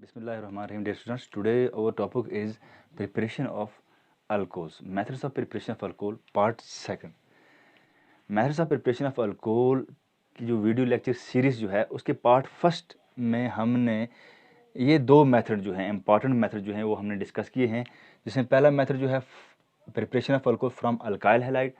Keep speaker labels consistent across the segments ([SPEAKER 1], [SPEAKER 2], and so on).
[SPEAKER 1] Bismillahirrahmanirrahim, dear students. Today our topic is preparation of alcohols. Methods of preparation of alcohol, part second. Methods of preparation of alcohol की जो video lecture series जो है उसके part first में हमने ये दो मेथड जो हैं इम्पॉर्टेंट मेथड जो हैं वो हमने डिस्कस किए हैं, जिसमें पहला मेथड जो है preparation of alcohol from alkyl halide,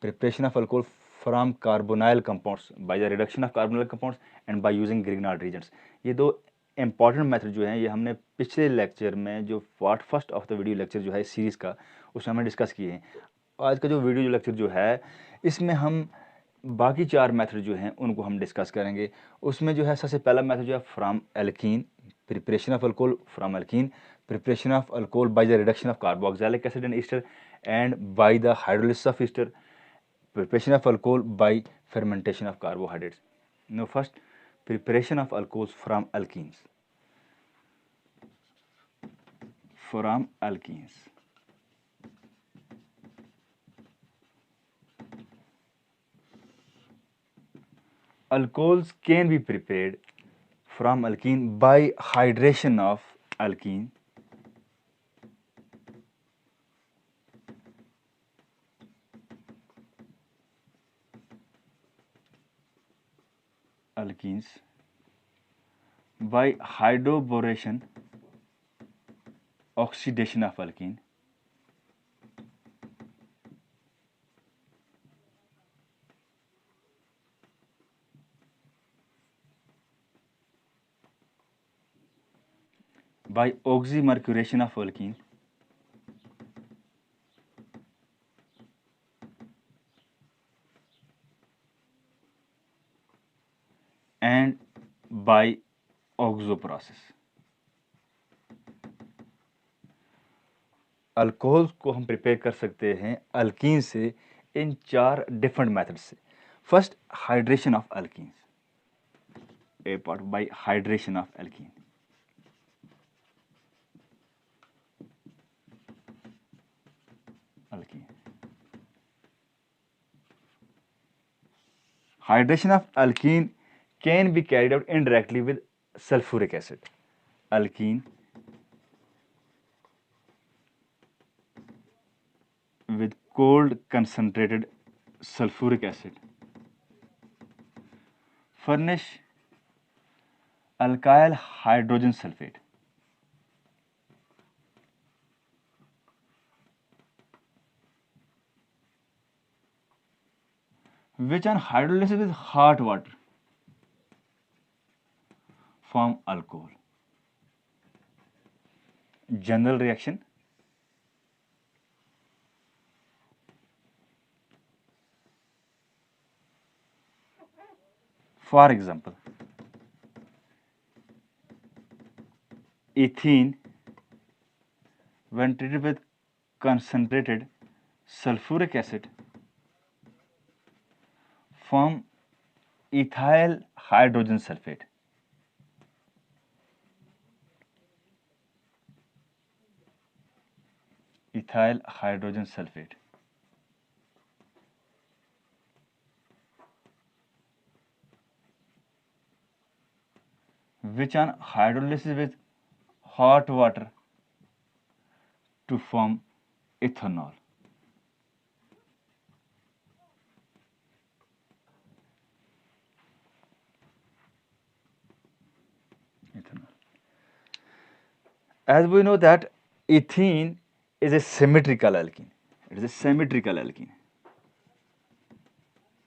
[SPEAKER 1] preparation of alcohol from carbonyl compounds by the reduction of carbonyl compounds and by using Grignard Regents. ये दो इम्पॉर्टेंट मेथड जो हैं ये हमने पिछले लेक्चर में जो part first of the video lecture जो है सीरीज़ का उसमें हमने डिस्कस किए हैं। आज का जो वीडियो लेक्चर जो है इसमें हम बाकी चार मेथड जो हैं उनको हम डिस्कस करेंगे। उसमें जो है सबसे पहला मेथड जो है from alkene, preparation of alcohol from alkene, preparation of alcohol by the reduction of carboxylic acid and Easter and by the hydrolysis of Easter, preparation of alcohol by fermentation of carbohydrates. Now first, preparation of alcohols from alkenes. From alkenes. Alcohols can be prepared from alkene by hydration of alkene alkenes by hydroboration oxidation of alkene by oxymercuration of alkene and by oxo process. Alcohol को हम prepare कर सकते हैं alkyne से इन चार different method से। First, hydration of alkyne, A part by hydration of alkyne. Hydration of alkene can be carried out indirectly with sulfuric acid. Alkene with cold concentrated sulfuric acid furnish alkyl hydrogen sulfate. Which on hydrolysis with hot water form alcohol. General reaction. For example, ethene when treated with concentrated sulfuric acid form ethyl hydrogen sulfate. Ethyl hydrogen sulfate. Which on hydrolysis with hot water to form ethanol. As we know that ethene is a symmetrical alkene. It is a symmetrical alkene.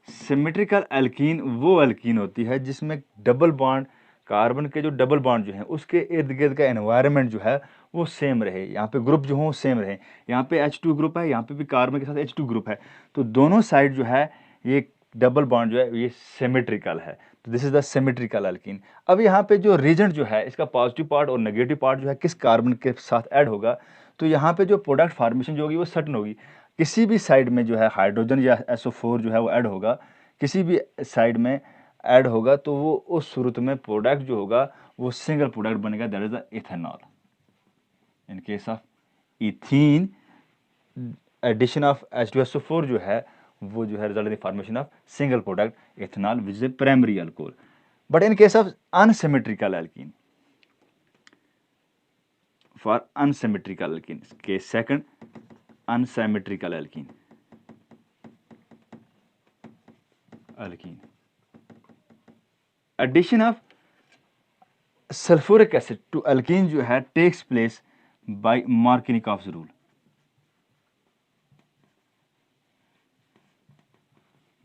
[SPEAKER 1] Symmetrical alkene वो alkene होती है जिसमें double bond, carbon के जो double bond जो हैं उसके इर्द गिर्द का एनवायरनमेंट जो है वो सेम रहे, यहाँ पे ग्रुप जो हो सेम रहे। यहाँ पे H2 ग्रुप है, यहाँ पे भी कार्बन के साथ H2 ग्रुप है, तो दोनों साइड जो है ये डबल बॉन्ड जो है ये सिमेट्रिकल है, तो this is the symmetrical alkene. अब यहाँ पे जो रीजेंट जो है इसका पॉजिटिव पार्ट और नेगेटिव पार्ट जो है किस कार्बन के साथ ऐड होगा, तो यहाँ पे जो प्रोडक्ट फॉर्मेशन जो होगी वो सर्टन होगी। किसी भी साइड में जो है हाइड्रोजन या SO4 जो है वो ऐड होगा, किसी भी साइड में ऐड होगा तो वो उस सूरत में प्रोडक्ट जो होगा वो सिंगल प्रोडक्ट बनेगा, that is the ethanol. In case of ethene addition of H2SO4 जो है वो जो है result in the formation of single product ethanol which is a primary alcohol. But in case of unsymmetrical alkene, for unsymmetrical alkene. Case second, unsymmetrical alkene. Addition of sulphuric acid to alkene जो है takes place by Markovnikov's rule.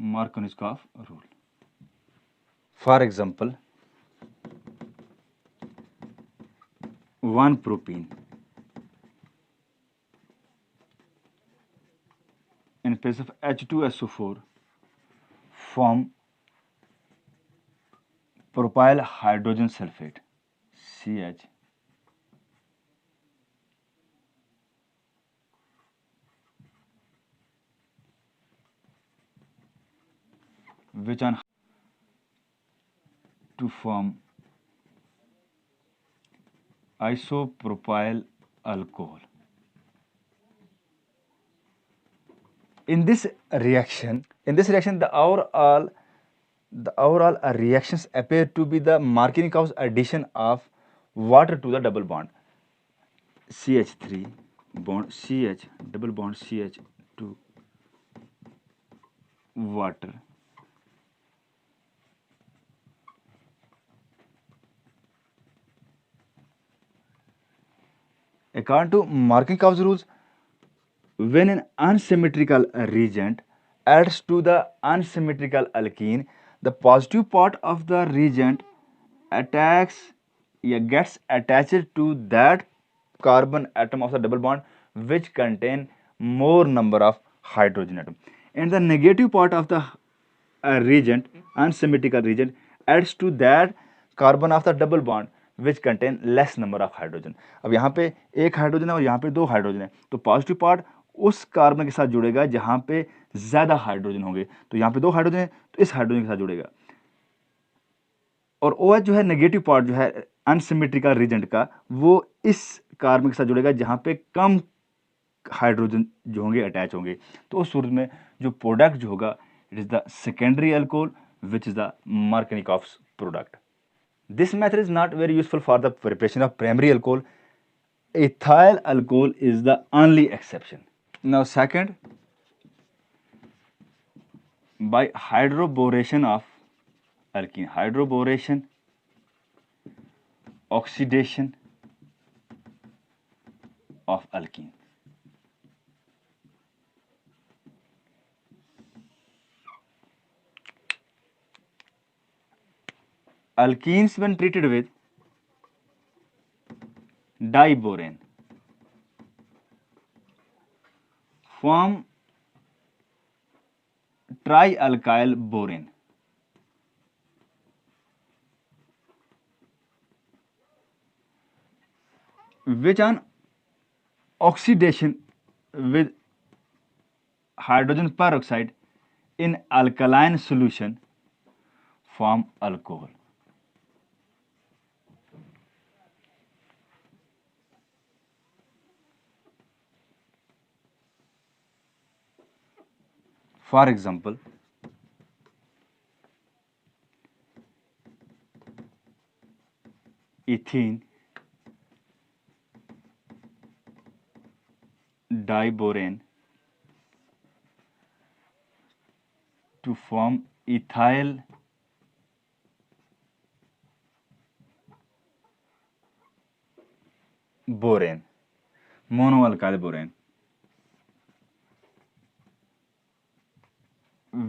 [SPEAKER 1] Markovnikov rule. For example, 1-propene in place of H2SO4 form propyl hydrogen sulfate CH which on to form isopropyl alcohol. In this reaction, the overall reactions appear to be the Markovnikov's addition of water to the double bond CH3 bond CH double bond CH to water. According to Markovnikov's rules, when an unsymmetrical reagent adds to the unsymmetrical alkene, the positive part of the reagent gets attached to that carbon atom of the double bond which contain more number of hydrogen atom, and the negative part of the reagent, unsymmetrical reagent, adds to that carbon of the double bond which contain less number of hydrogen. अब यहाँ पे एक hydrogen है और यहाँ पे दो hydrogen है, तो पॉजिटिव पार्ट उस कार्बन के साथ जुड़ेगा जहाँ पे ज़्यादा हाइड्रोजन होंगे. तो यहाँ पे दो हाइड्रोजन है तो इस हाइड्रोजन के साथ जुड़ेगा. और OH जो है नेगेटिव पार्ट जो है अनसिमेट्रिकल रीजेंट का, वो इस कार्बन के साथ जुड़ेगा जहाँ पे कम हाइड्रोजन जो होंगे अटैच होंगे. तो उस सूरत में जो प्रोडक्ट जो होगा it is the secondary alcohol which is the Markovnikov's product. This method is not very useful for the preparation of primary alcohol. Ethyl alcohol is the only exception. Now second, by hydroboration of alkene, hydroboration, oxidation of alkene. Alkenes when treated with diborane form trialkyl borane. Which on oxidation with hydrogen peroxide in alkaline solution form alcohol. For example, ethene diborane to form ethyl borane, monoalkyl borane,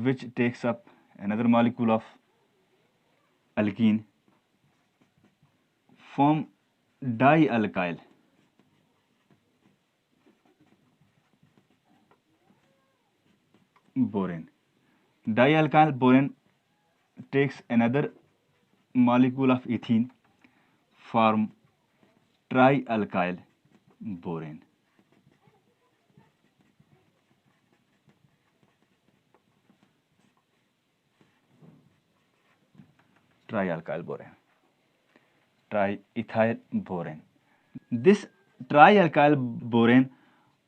[SPEAKER 1] which takes up another molecule of alkene, form dialkyl borane. Dialkyl borane takes another molecule of ethene, form trialkyl borane. Trialkyl borane, triethyl borane. This trialkyl borane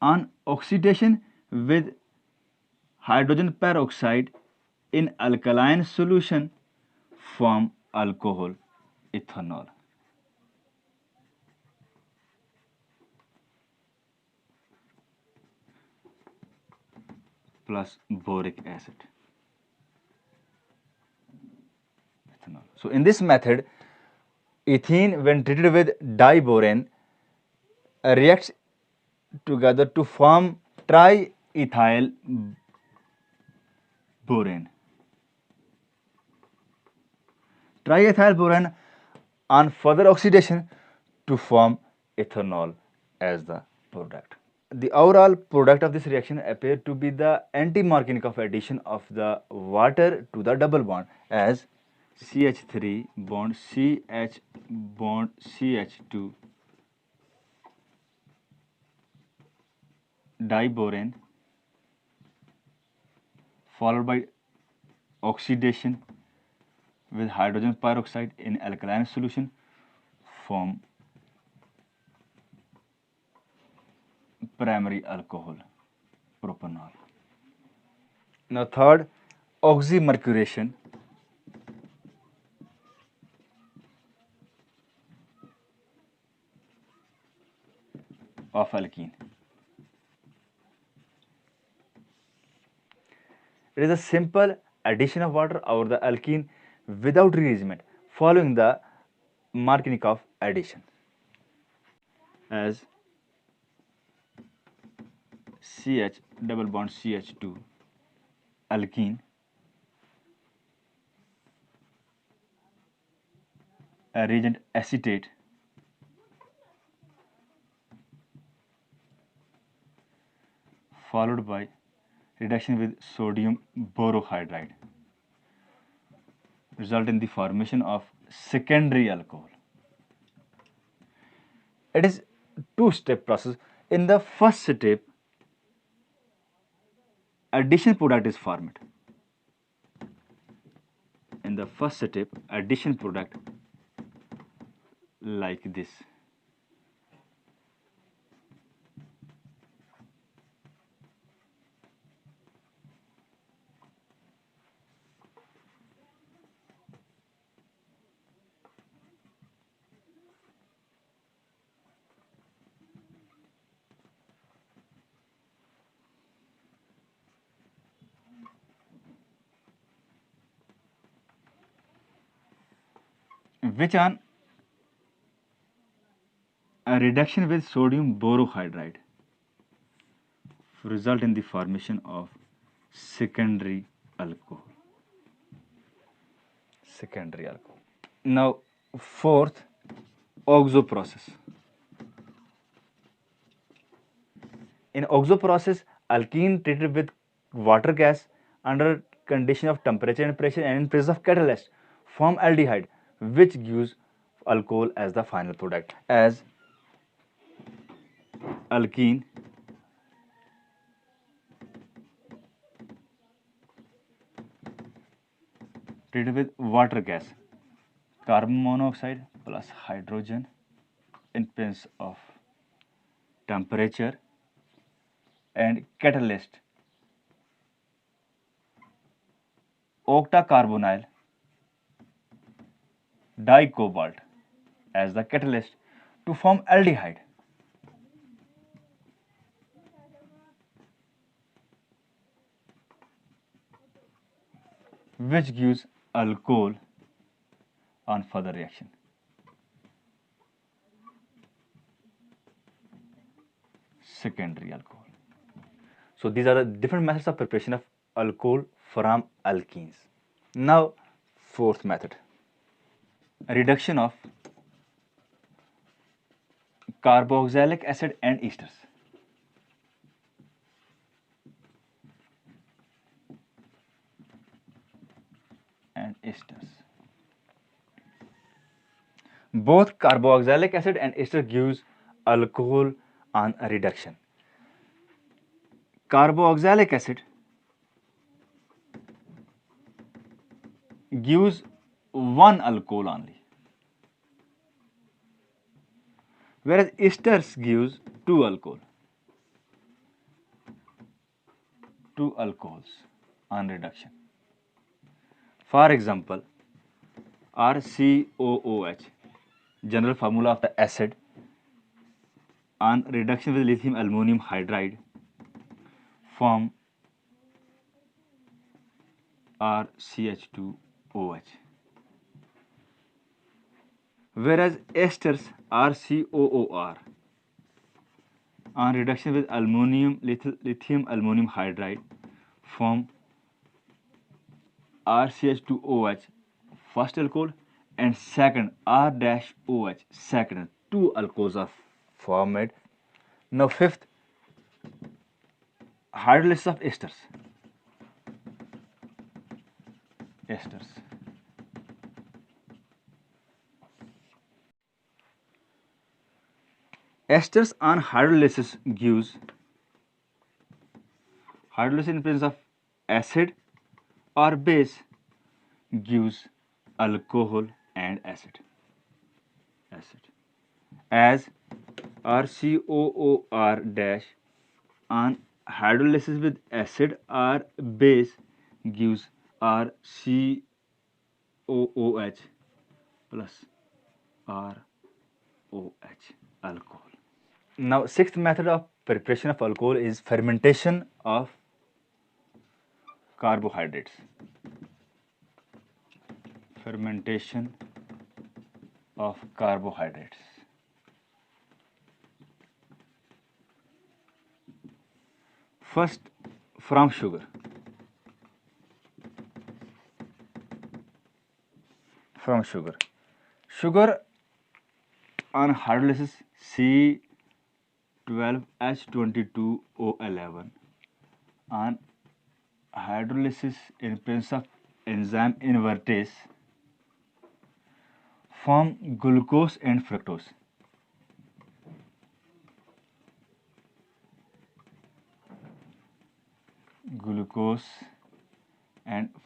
[SPEAKER 1] on oxidation with hydrogen peroxide in alkaline solution form alcohol ethanol. plus boric acid. Ethanol. So in this method, ethene when treated with diborane reacts together to form triethyl borane. Triethyl borane on further oxidation to form ethanol as the product. The overall product of this reaction appeared to be the anti-Markovnikov addition of the water to the double bond as CH3 bond CH bond CH2 diborane followed by oxidation with hydrogen peroxide in alkaline solution form primary alcohol propanol. Now third, oxymercuration of alkene. It is a simple addition of water over the alkene without rearrangement following the Markovnikov addition as CH double bond CH2 alkene a reagent acetate followed by reduction with sodium borohydride result in the formation of secondary alcohol. It is two-step process. In the first step, addition product is formed. In the first step, addition product like this. Which on a reduction with sodium borohydride result in the formation of secondary alcohol. Secondary alcohol. Now, fourth, oxo process. In oxo process, alkene treated with water gas under condition of temperature and pressure and in presence of catalyst form aldehyde, which gives alcohol as the final product as alkene treated with water gas, carbon monoxide plus hydrogen in presence of temperature and catalyst, octacarbonyl dicobalt as the catalyst to form aldehyde. Which gives alcohol on further reaction. Secondary alcohol. So these are the different methods of preparation of alcohol from alkenes. Now, fourth method, reduction of carboxylic acid and esters. Both carboxylic acid and ester gives alcohol on a reduction. Carboxylic acid gives one alcohol only, whereas esters gives two alcohols on reduction. For example, RCOOH, general formula of the acid, on reduction with lithium aluminum hydride form RCH2OH. Whereas esters RCOOR on reduction with lithium aluminum hydride form RCH2OH first alcohol and second R-OH second. Two alcohols are formed. Now fifth, hydrolysis of esters. Esters on hydrolysis gives hydrolysis in presence of acid or base gives alcohol and acid. As RCOOR dash on hydrolysis with acid or base gives RCOOH plus ROH alcohol. Now sixth method of preparation of alcohol is fermentation of carbohydrates. Fermentation of carbohydrates. First, from sugar. Sugar on hydrolysis C12H22O11 on hydrolysis in presence of enzyme invertase form glucose and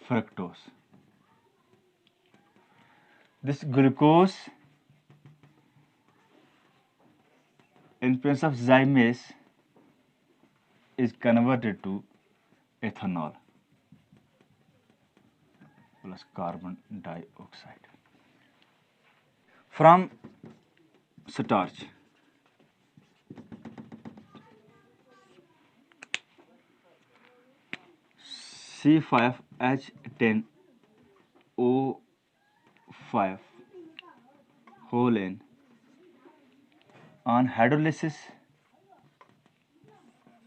[SPEAKER 1] fructose. This glucose in presence of zymase is converted to ethanol plus carbon dioxide. From starch. C5H10O5 whole N on hydrolysis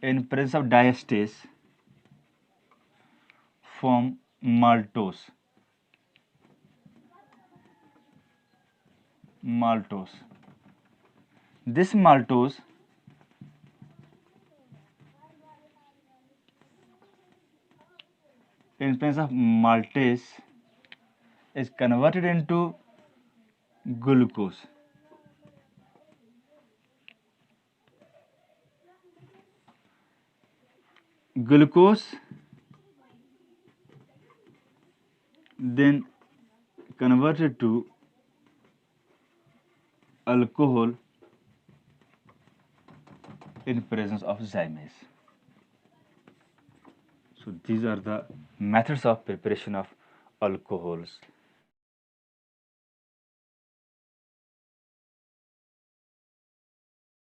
[SPEAKER 1] in presence of diastase form maltose. This maltose in presence of maltase is converted into glucose. Glucose then converted to alcohol in presence of zymase. So these are the methods of preparation of alcohols.